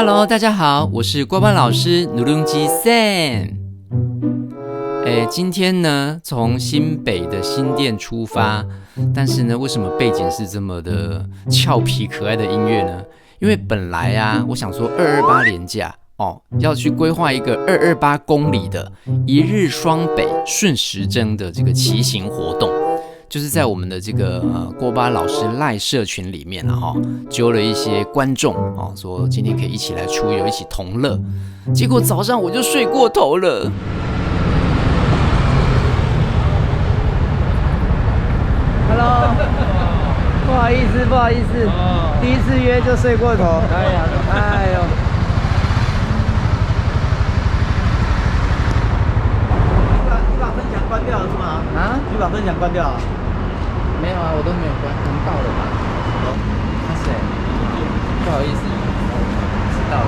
Hello， 大家好，我是郭班老师努隆基 Sam。今天呢，从新北的新店出发，但是呢，为什么背景是这么的俏皮可爱的音乐呢？因为本来啊，我想说228连假要去规划一个228公里的一日双北顺时针的这个骑行活动。就是在我们的这个郭巴老师赖社群里面揪了一些观众说今天可以一起来出游，一起同乐。结果早上我就睡过头了。Hello， 不好意思，第一次约就睡过头。哎呦。你把分享关掉了是吗？啊？你把分享关掉了？没有啊，我都没有关，能到了吧？他谁？不好意思，知道了。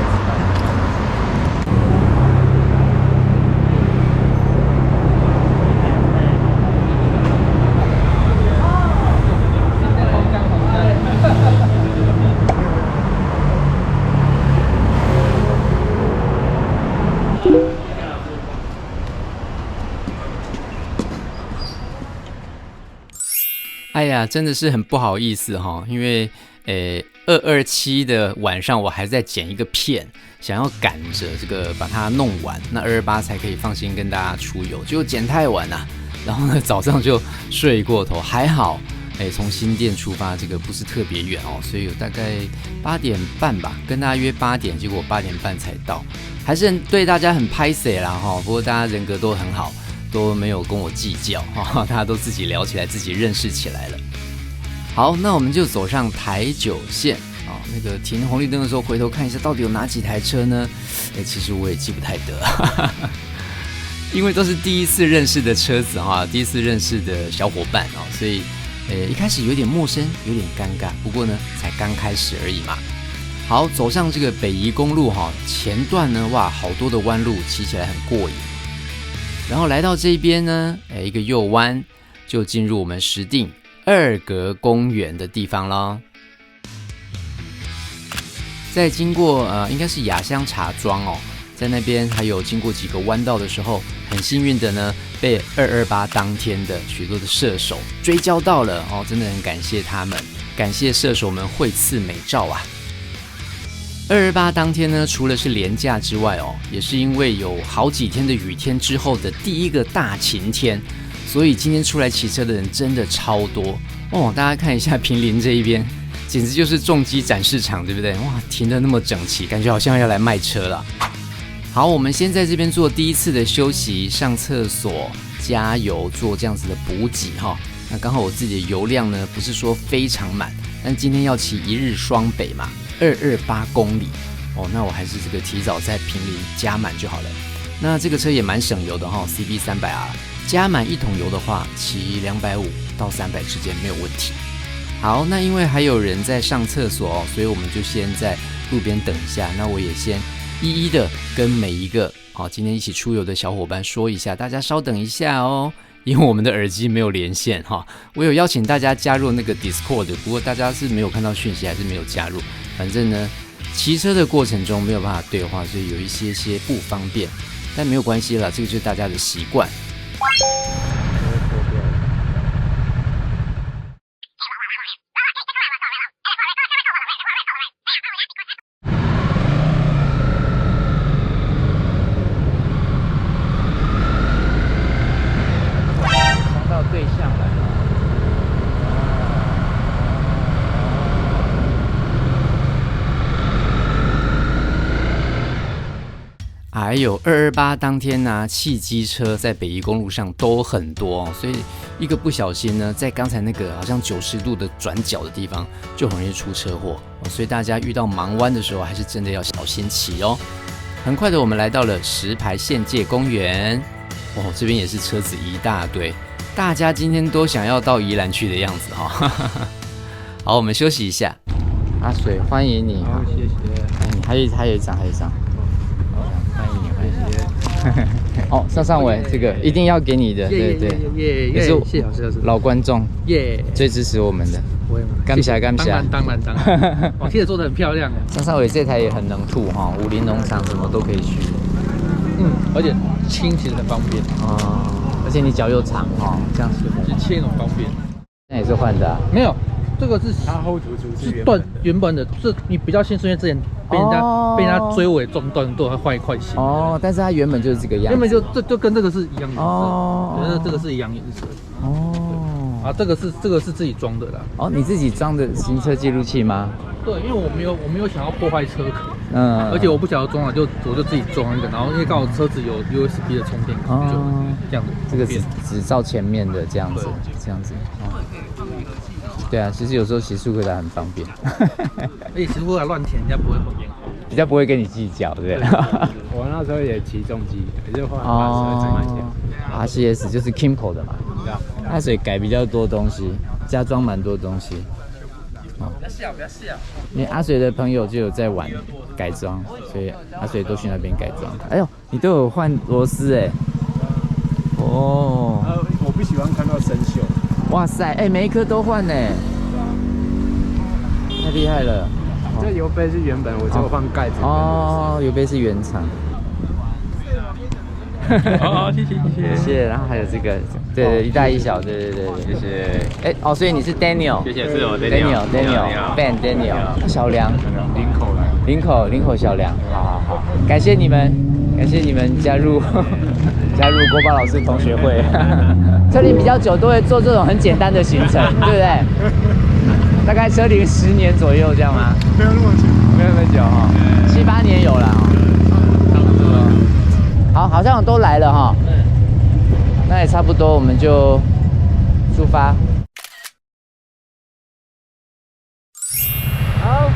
哎呀，真的是很不好意思因为227的晚上我还在剪一个片，想要赶着这个把它弄完，那228才可以放心跟大家出游，结果剪太晚了，然后呢早上就睡过头，还好从新店出发，这个不是特别远所以有大概8点半吧，跟大家约8点，结果8点半才到，还是对大家很拍谢啦不过大家人格都很好，都没有跟我计较大家都自己聊起来，自己认识起来了。好，那我们就走上台九线那个停红绿灯的时候回头看一下到底有哪几台车呢？其实我也记不太得因为都是第一次认识的车子第一次认识的小伙伴所以一开始有点陌生，有点尴尬，不过呢才刚开始而已嘛。好，走上这个北宜公路前段呢哇好多的弯路，骑起来很过瘾。然后来到这边呢一个右弯就进入我们石碇二格公园的地方咯。在经过应该是雅香茶庄在那边还有经过几个弯道的时候，很幸运的呢被228当天的许多的射手追焦到了真的很感谢他们，感谢射手们绘赐美照啊。228当天呢，除了是连假之外也是因为有好几天的雨天之后的第一个大晴天，所以今天出来骑车的人真的超多大家看一下坪林这一边，简直就是重机展示场，对不对？哇，停得那么整齐，感觉好像要来卖车了。好，我们先在这边做第一次的休息，上厕所、加油，做这样子的补给那刚好我自己的油量呢，不是说非常满，但今天要骑一日双北嘛。228公里那我还是这个提早在坪林加满就好了。那这个车也蛮省油的CB300R， 加满1桶油的话，骑250到300之间没有问题。好，那因为还有人在上厕所所以我们就先在路边等一下。那我也先一一的跟每一个今天一起出游的小伙伴说一下，大家稍等一下因为我们的耳机没有连线我有邀请大家加入那个 Discord， 不过大家是没有看到讯息还是没有加入，反正呢骑车的过程中没有办法对话，所以有一些不方便，但没有关系啦，这个就是大家的习惯。到对象来了。还有228当天呢汽机车在北宜公路上都很多所以一个不小心呢，在刚才那个好像90度的转角的地方就很容易出车祸所以大家遇到盲弯的时候还是真的要小心骑很快的我们来到了石牌县界公园这边也是车子一大堆，大家今天都想要到宜兰去的样子好，我们休息一下。阿水，欢迎你。好，谢谢。还有一张。好，欢迎你。哦，上尾这个一定要给你的，对对，也是谢老师，老观众，最支持我们的。感谢。当然，我贴的做的很漂亮。上尾这台也很能吐哈，武林农场什么都可以去。而且轻其实很方便而且你脚又长哈，这样子轻很方便。那也是换的没有，这个是它后涂出是原本的，是你比较新是因为之前被人家追尾中断，都要换一块新。但是它原本就是这个样子。原本就跟这个是一样颜色。这个是一样颜色。这个是自己装的啦。你自己装的行车记录器吗？对，因为我没有想要破坏车壳。而且我不想要装了，我就自己装一个，然后因为刚好车子有 USB 的充电口，就这样子。这个只照前面的这样子。对啊，其实有时候骑速克达很方便。而且骑速克达乱填，人家不会很严格，比较不会跟你计较，对不对？我那时候也骑重机，也就换RCS 就是 Kimco 的嘛，它所以改比较多东西，加装蛮多东西。不要笑。因为阿水的朋友就有在玩改装，所以阿水都去那边改装。哎呦，你都有换螺丝哎！我不喜欢看到生锈。哇塞，每一颗都换呢，太厉害了。这油杯是原本，我就换盖子。油杯是原厂。谢谢。然后还有这个，对，一大一小，对，谢谢。所以你是 Daniel， 谢谢，是我 Daniel， 小梁，林口小梁，好，感谢你们加入国宝老师同学会。车龄比较久都会做这种很简单的行程，对不对？大概车龄10年左右这样吗？没有那么久哈，7、8年有了差不多。好，好像都来了哈，那也差不多，我们就出发。好。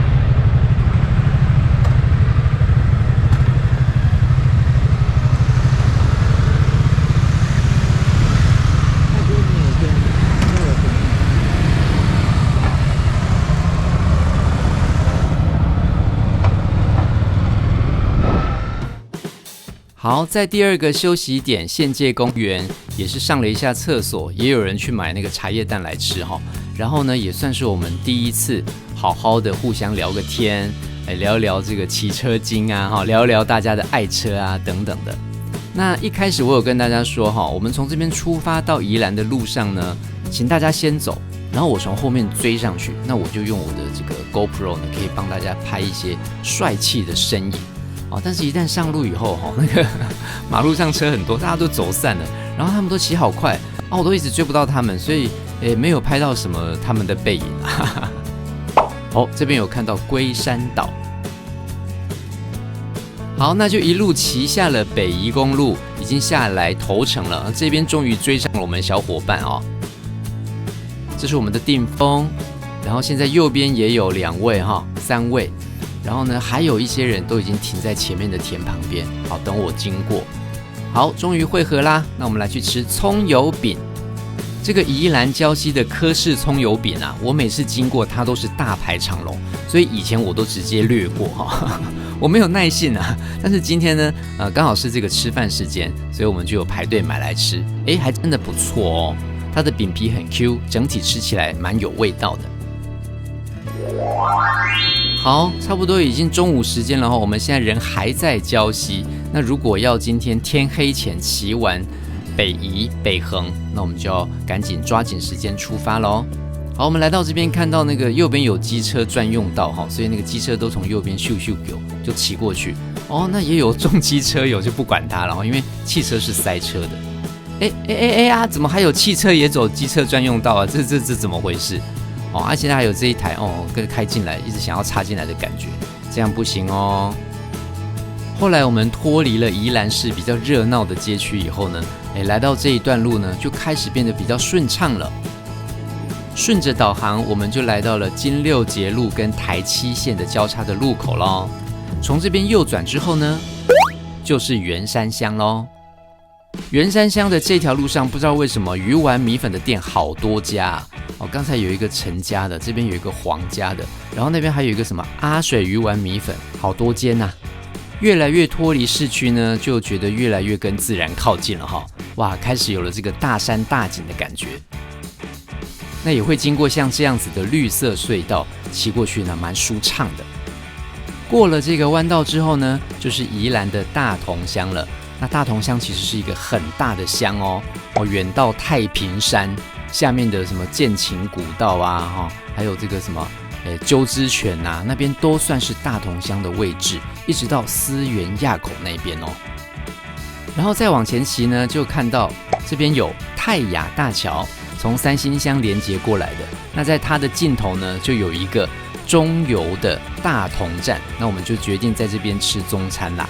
好，在第二个休息点县界公园，也是上了一下厕所，也有人去买那个茶叶蛋来吃哈。然后呢，也算是我们第一次好好的互相聊个天，来聊一聊这个骑车经啊，聊一聊大家的爱车啊等等的。那一开始我有跟大家说哈，我们从这边出发到宜兰的路上呢，请大家先走，然后我从后面追上去，那我就用我的这个 GoPro 呢，可以帮大家拍一些帅气的身影。但是一旦上路以后，那个马路上车很多，大家都走散了，然后他们都骑好快，我都一直追不到他们，所以没有拍到什么他们的背影。这边有看到龟山岛。好，那就一路骑下了北宜公路，已经下来头城了，这边终于追上了我们小伙伴这是我们的定峰，然后现在右边也有2位3位。然后呢，还有一些人都已经停在前面的田旁边，好，等我经过。好，终于汇合啦，那我们来去吃葱油饼。这个宜兰礁溪的柯氏葱油饼啊，我每次经过它都是大排长龙，所以以前我都直接略过我没有耐性啊。但是今天呢，刚好是这个吃饭时间，所以我们就有排队买来吃。还真的不错它的饼皮很 Q， 整体吃起来蛮有味道的。好，差不多已经中午时间了我们现在人还在礁溪。那如果要今天天黑前骑完北宜、北横，那我们就要赶紧抓紧时间出发咯。好，我们来到这边看到那个右边有机车专用道所以那个机车都从右边咻咻就骑过去。那也有重机车友就不管它了因为汽车是塞车的。怎么还有汽车也走机车专用道啊？这怎么回事？现在还有这一台跟开进来，一直想要插进来的感觉，这样不行后来我们脱离了宜兰市比较热闹的街区以后呢，来到这一段路呢，就开始变得比较顺畅了。顺着导航，我们就来到了金六节路跟台七线的交叉的路口咯。从这边右转之后呢，就是圆山乡咯。圆山乡的这条路上，不知道为什么鱼丸米粉的店好多家刚才有一个陈家的，这边有一个黄家的，然后那边还有一个什么阿水鱼丸米粉，好多间越来越脱离市区呢，就觉得越来越跟自然靠近了哈。哇，开始有了这个大山大景的感觉。那也会经过像这样子的绿色隧道，骑过去呢蛮舒畅的。过了这个弯道之后呢，就是宜兰的大同乡了。那大同乡其实是一个很大的乡哦，远到太平山下面的什么剑琴古道啊，还有这个什么鸠之泉啊，那边都算是大同乡的位置，一直到思源垭口那边哦。然后再往前骑呢，就看到这边有泰雅大桥，从三星乡连接过来的。那在它的尽头呢，就有一个中油的大同站，那我们就决定在这边吃中餐啦。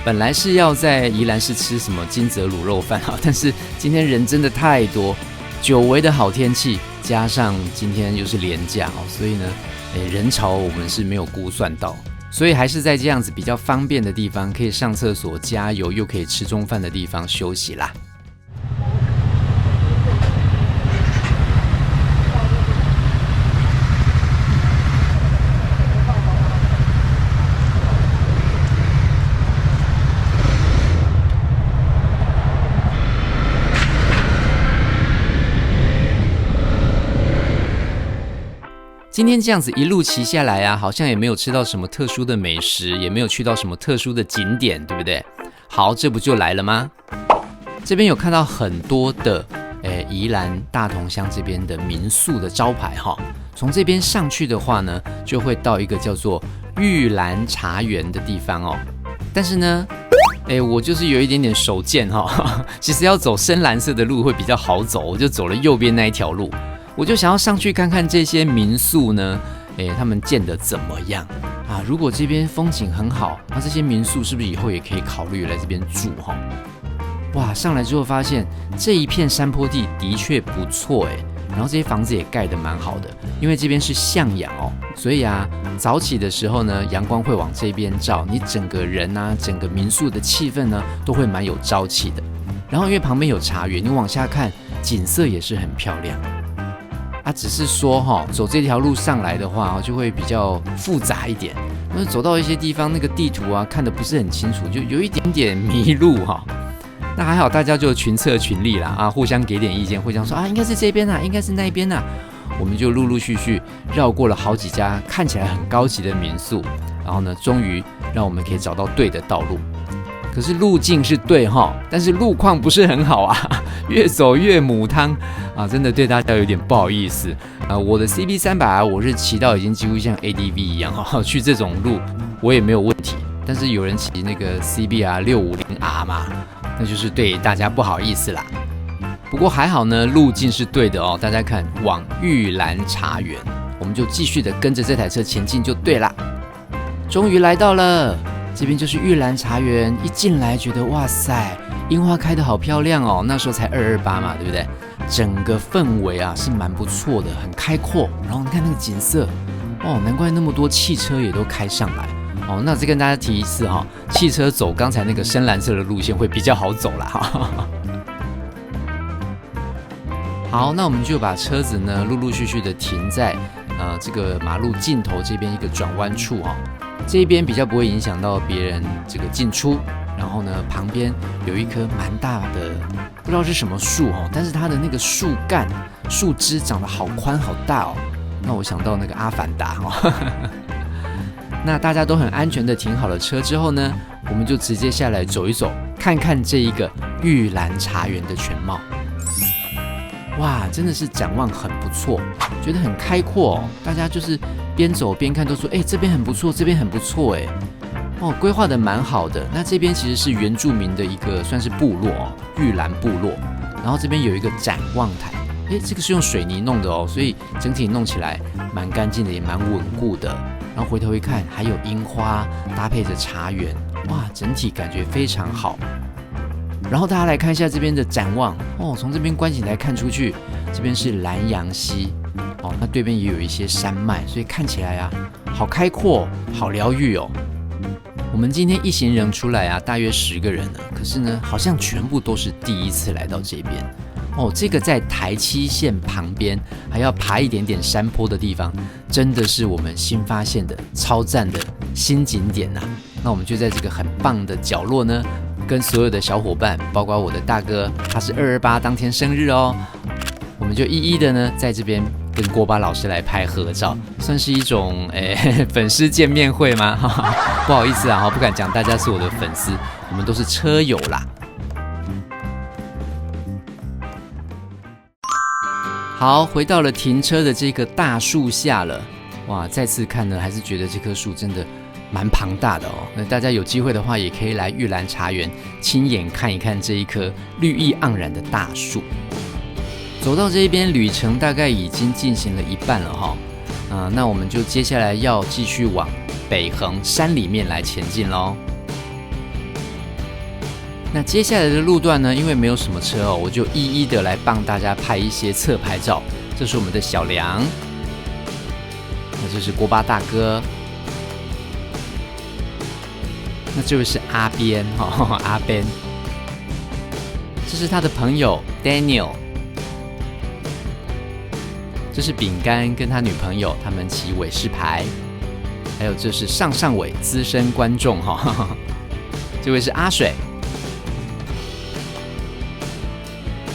本来是要在宜兰市吃什么金泽卤肉饭但是今天人真的太多，久违的好天气，加上今天又是连假所以呢，人潮我们是没有估算到，所以还是在这样子比较方便的地方，可以上厕所、加油，又可以吃中饭的地方休息啦。今天这样子一路骑下来啊，好像也没有吃到什么特殊的美食，也没有去到什么特殊的景点，对不对？好，这不就来了吗？这边有看到很多的宜兰大同乡这边的民宿的招牌哈。从这边上去的话呢，就会到一个叫做玉兰茶园的地方哦。但是呢，我就是有一点点手贱其实要走深蓝色的路会比较好走，我就走了右边那一条路。我就想要上去看看这些民宿呢，他们建得怎么样啊？如果这边风景很好，那这些民宿是不是以后也可以考虑来这边住哈？哇，上来之后发现这一片山坡地的确不错然后这些房子也盖得蛮好的，因为这边是向阳所以啊，早起的时候呢，阳光会往这边照，你整个人啊，整个民宿的气氛呢，都会蛮有朝气的。然后因为旁边有茶园，你往下看，景色也是很漂亮。只是说走这条路上来的话就会比较复杂一点，那走到一些地方，那个地图啊看得不是很清楚，就有一点点迷路那还好，大家就群策群力啦互相给点意见，互相说应该是这边应该是那边我们就陆陆续续绕过了好几家看起来很高级的民宿，然后呢，终于让我们可以找到对的道路。可是路径是对但是路况不是很好越走越母汤真的对大家有点不好意思我的 CB300我是骑到已经几乎像 ADV 一样去这种路我也没有问题，但是有人骑那个 CBR 650R 嘛，那就是对大家不好意思啦。不过还好呢，路径是对的大家看往玉兰茶园，我们就继续的跟着这台车前进就对啦。终于来到了。这边就是玉兰茶园，一进来觉得哇塞，樱花开得好漂亮那时候才228嘛，对不对？整个氛围是蛮不错的，很开阔。然后你看那个景色难怪那么多汽车也都开上来那再跟大家提一次汽车走刚才那个深蓝色的路线会比较好走啦好，那我们就把车子呢陆陆续续的停在这个马路尽头这边一个转弯处这边比较不会影响到别人这个进出，然后呢，旁边有一棵蛮大的，不知道是什么树但是它的那个树干、树枝长得好宽好大那我想到那个阿凡达那大家都很安全的停好了车之后呢，我们就直接下来走一走，看看这一个玉兰茶园的全貌。哇，真的是展望很不错，觉得很开阔大家就是边走边看都说这边很不错，这边很不错规划的蛮好的。那这边其实是原住民的一个算是部落玉兰部落，然后这边有一个展望台这个是用水泥弄的所以整体弄起来蛮干净的，也蛮稳固的。然后回头一看，还有樱花搭配着茶园，哇，整体感觉非常好。然后大家来看一下这边的展望从这边观景台看出去，这边是南洋溪那对面也有一些山脉，所以看起来好开阔，好疗愈我们今天一行人出来大约10个人了，可是呢，好像全部都是第一次来到这边这个在台七线旁边，还要爬一点点山坡的地方，真的是我们新发现的超赞的新景点那我们就在这个很棒的角落呢，跟所有的小伙伴，包括我的大哥，他是228当天生日哦，我们就一一的呢在这边跟锅巴老师来拍合照，算是一种粉丝见面会吗？不好意思啊，不敢讲大家是我的粉丝，我们都是车友啦。好，回到了停车的这个大树下了。哇，再次看呢，还是觉得这棵树真的蛮庞大的哦。那大家有机会的话，也可以来玉兰茶园亲眼看一看这一棵绿意盎然的大树。走到这一边，旅程大概已经进行了一半了哈。那我们就接下来要继续往北横山里面来前进咯。那接下来的路段呢，因为没有什么车哦，我就一一的来帮大家拍一些侧拍照。这是我们的小梁，那这是锅巴大哥，那这位是阿边阿边，这是他的朋友 Daniel， 这是饼干跟他女朋友，他们骑伟士牌，还有这是上伟资深观众这位是阿水。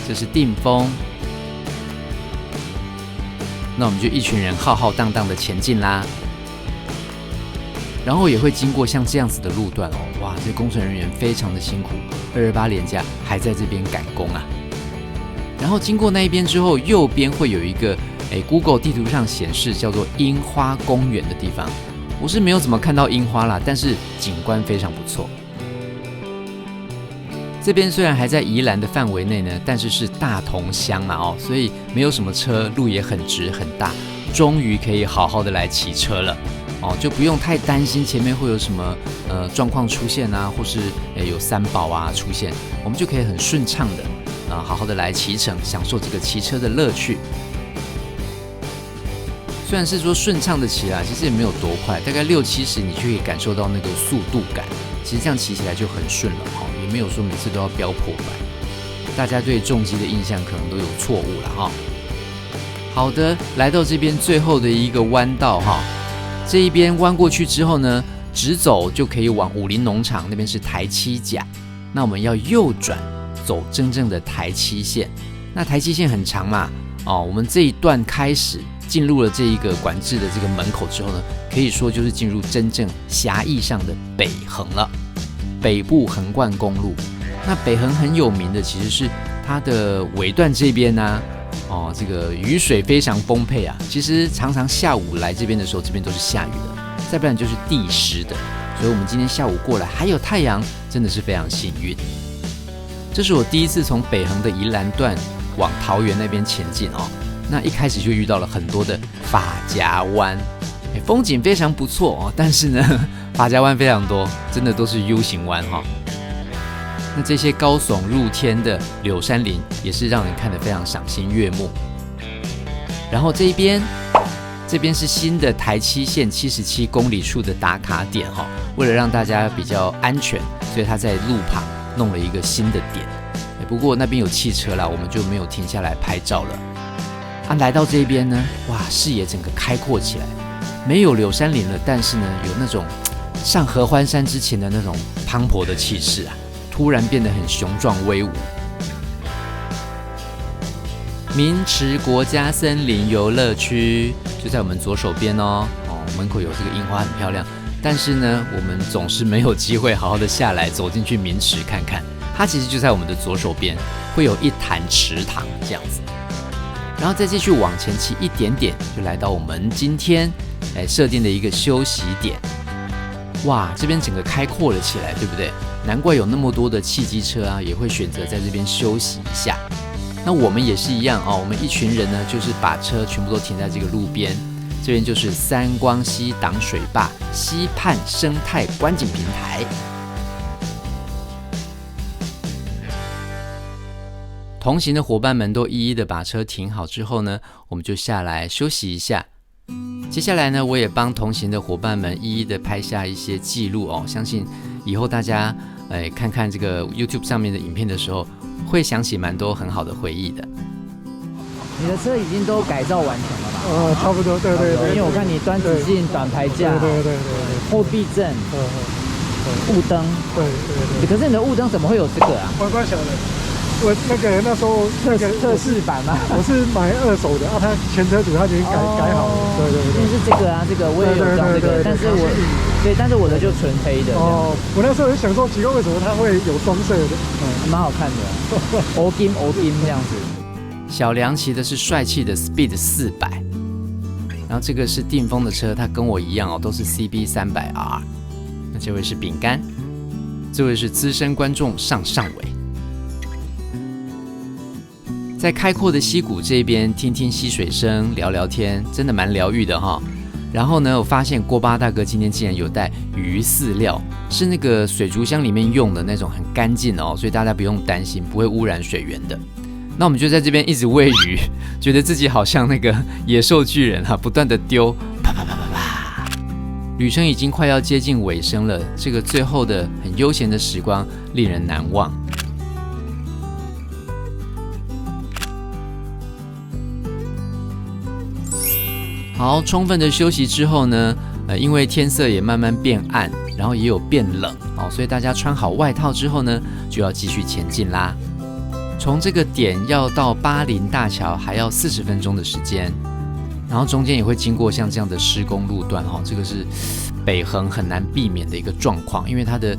这是定峰，那我们就一群人浩浩荡荡的前进啦，然后也会经过像这样子的路段哦，哇，这工程人员非常的辛苦，228连假还在这边赶工啊。然后经过那一边之后，右边会有一个Google 地图上显示叫做樱花公园的地方，我是没有怎么看到樱花啦，但是景观非常不错。这边虽然还在宜兰的范围内呢，但是是大同乡嘛所以没有什么车，路也很直很大，终于可以好好的来骑车了就不用太担心前面会有什么状况出现啊，或是有三宝啊出现，我们就可以很顺畅的好好的来骑乘，享受这个骑车的乐趣。虽然是说顺畅的骑其实也没有多快，大概60-70你就可以感受到那个速度感，其实这样骑起来就很顺了也没有说每次都要飙破百。大家对重机的印象可能都有错误了好的，来到这边最后的一个弯道这一边弯过去之后呢，直走就可以往武林农场，那边是台七甲。那我们要右转走真正的台七线。那台七线很长嘛我们这一段开始进入了这一个管制的这个门口之后呢，可以说就是进入真正狭义上的北横了，北部横贯公路。那北横很有名的其实是它的尾段这边这个雨水非常丰沛其实常常下午来这边的时候，这边都是下雨的，再不然就是地湿的，所以我们今天下午过来还有太阳，真的是非常幸运。这是我第一次从北横的宜兰段往桃园那边前进那一开始就遇到了很多的发夹湾，风景非常不错但是呢发夹湾非常多，真的都是 U 型湾那这些高耸入天的柳杉林也是让人看得非常赏心悦目。然后这边是新的台七线77公里处的打卡点为了让大家比较安全，所以他在路旁弄了一个新的点。不过那边有汽车啦，我们就没有停下来拍照了。来到这边呢，哇，视野整个开阔起来，没有柳杉林了，但是呢，有那种上合欢山之前的那种磅礴的气势突然变得很雄壮威武。明池国家森林游乐区就在我们左手边门口有这个樱花很漂亮，但是呢，我们总是没有机会好好的下来走进去明池看看。它其实就在我们的左手边，会有一潭池塘这样子。然后再继续往前骑一点点，就来到我们今天设定的一个休息点。哇，这边整个开阔了起来，对不对？难怪有那么多的汽机车也会选择在这边休息一下。那我们也是一样我们一群人呢，就是把车全部都停在这个路边。这边就是三光溪挡水坝溪畔生态观景平台。同行的伙伴们都一一的把车停好之后呢，我们就下来休息一下。接下来呢，我也帮同行的伙伴们一一的拍下一些记录相信以后大家看看这个 YouTube 上面的影片的时候，会想起蛮多很好的回忆的。你的车已经都改造完成了吧？差不多，对。因为我看你端子镜、短排架，对，后避震，雾灯。对。可是你的雾灯怎么会有这个啊？我怪小的。我那时候测试版吗？我是买2手的啊，他前车主他已经改好了。对。是这个啊，这个我也有装这个，但是我的就纯黑的。哦，我那时候就想说，奇怪为什么它会有双色的？蛮好看的，欧金这样子。小梁骑的是帅气的 Speed 400，然后这个是定峰的车，它跟我一样哦，都是 CB300R。那这位是饼干，这位是资深观众上伟。在开阔的溪谷这边听听溪水声，聊聊天，真的蛮疗愈的哈。然后呢，我发现锅巴大哥今天竟然有带鱼饲料，是那个水族箱里面用的那种，很干净哦，所以大家不用担心，不会污染水源的。那我们就在这边一直喂鱼，觉得自己好像那个野兽巨人啊，不断的丢，啪啪啪啪啪。旅程已经快要接近尾声了，这个最后的很悠闲的时光令人难忘。好，充分的休息之后呢，因为天色也慢慢变暗，然后也有变冷哦，所以大家穿好外套之后呢，就要继续前进啦。从这个点要到巴林大桥还要40分钟的时间，然后中间也会经过像这样的施工路段哈，这个是北横很难避免的一个状况，因为它的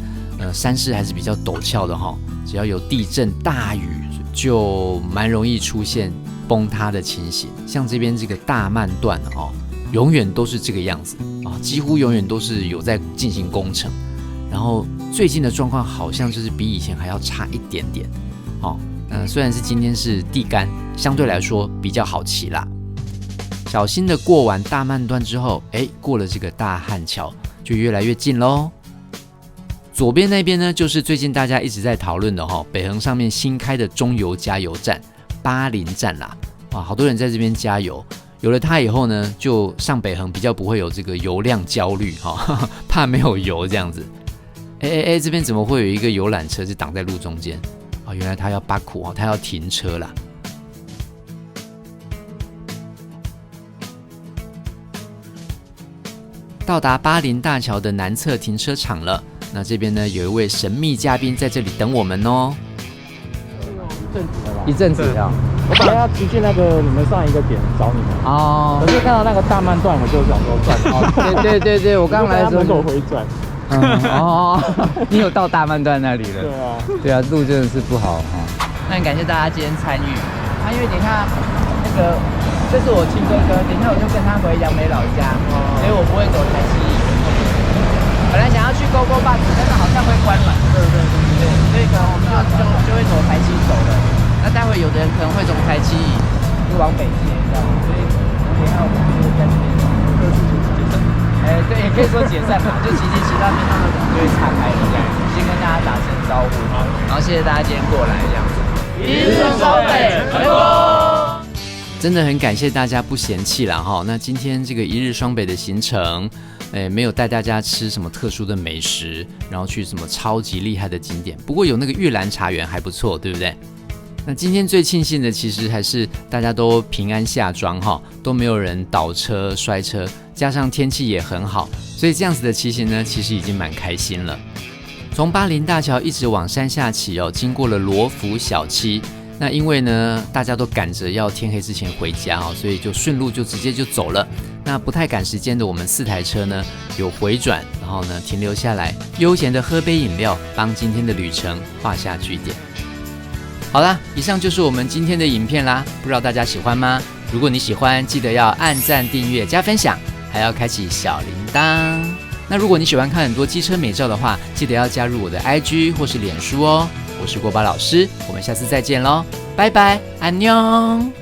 山势还是比较陡峭的哈，只要有地震大雨就蛮容易出现崩塌的情形，像这边这个大慢段哦，永远都是这个样子啊，几乎永远都是有在进行工程。然后最近的状况好像就是比以前还要差一点点，哦，虽然是今天是地干，相对来说比较好骑啦。小心的过完大慢段之后，过了这个大汉桥就越来越近咯。左边那边呢，就是最近大家一直在讨论的北横上面新开的中油加油站。巴林站啦，哇，好多人在这边加油。有了它以后呢，就上北横比较不会有这个油量焦虑哈，怕没有油这样子。这边怎么会有一个游览车是挡在路中间？哦，原来他要巴苦哦，他要停车啦。到达巴林大桥的南侧停车场了，那这边呢有一位神秘嘉宾在这里等我们哦。一阵子了，我本来要直接那个你们上一个点找你们哦，可是看到那个大慢段，我就想说转哦，对，我刚来的时候就回转。你有到大慢段那里了？对啊，路真的是不好哈。那很感谢大家今天参与。因为等一下那个这是我亲哥哥，等一下我就跟他回杨梅老家，所以我不会走台七乙。本来想要去勾勾坝子，但是好像会关门。对，所以可能我们就会走台七走了。那待会有的人可能会从台七就往北接，这样，所以等一下我们就在这边各自解散。对，也可以说解散嘛，就骑到边上的就会岔开了这样。先跟大家打声招呼，然后谢谢大家今天过来这样子。一日双北，成功！真的很感谢大家不嫌弃啦哈。那今天这个一日双北的行程。没有带大家吃什么特殊的美食，然后去什么超级厉害的景点，不过有那个玉兰茶园还不错，对不对？那今天最庆幸的其实还是大家都平安下庄哈，都没有人倒车摔车，加上天气也很好，所以这样子的骑行呢，其实已经蛮开心了。从巴林大桥一直往山下骑哦，经过了罗浮小七。那因为呢，大家都赶着要天黑之前回家哦，所以就顺路就直接就走了。那不太赶时间的我们4台车呢，有回转，然后呢停留下来，悠闲的喝杯饮料，帮今天的旅程画下句点。好啦，以上就是我们今天的影片啦，不知道大家喜欢吗？如果你喜欢，记得要按赞、订阅、加分享，还要开启小铃铛。那如果你喜欢看很多机车美照的话，记得要加入我的 IG 或是脸书哦。我是锅巴老师，我们下次再见咯，拜拜，安妞。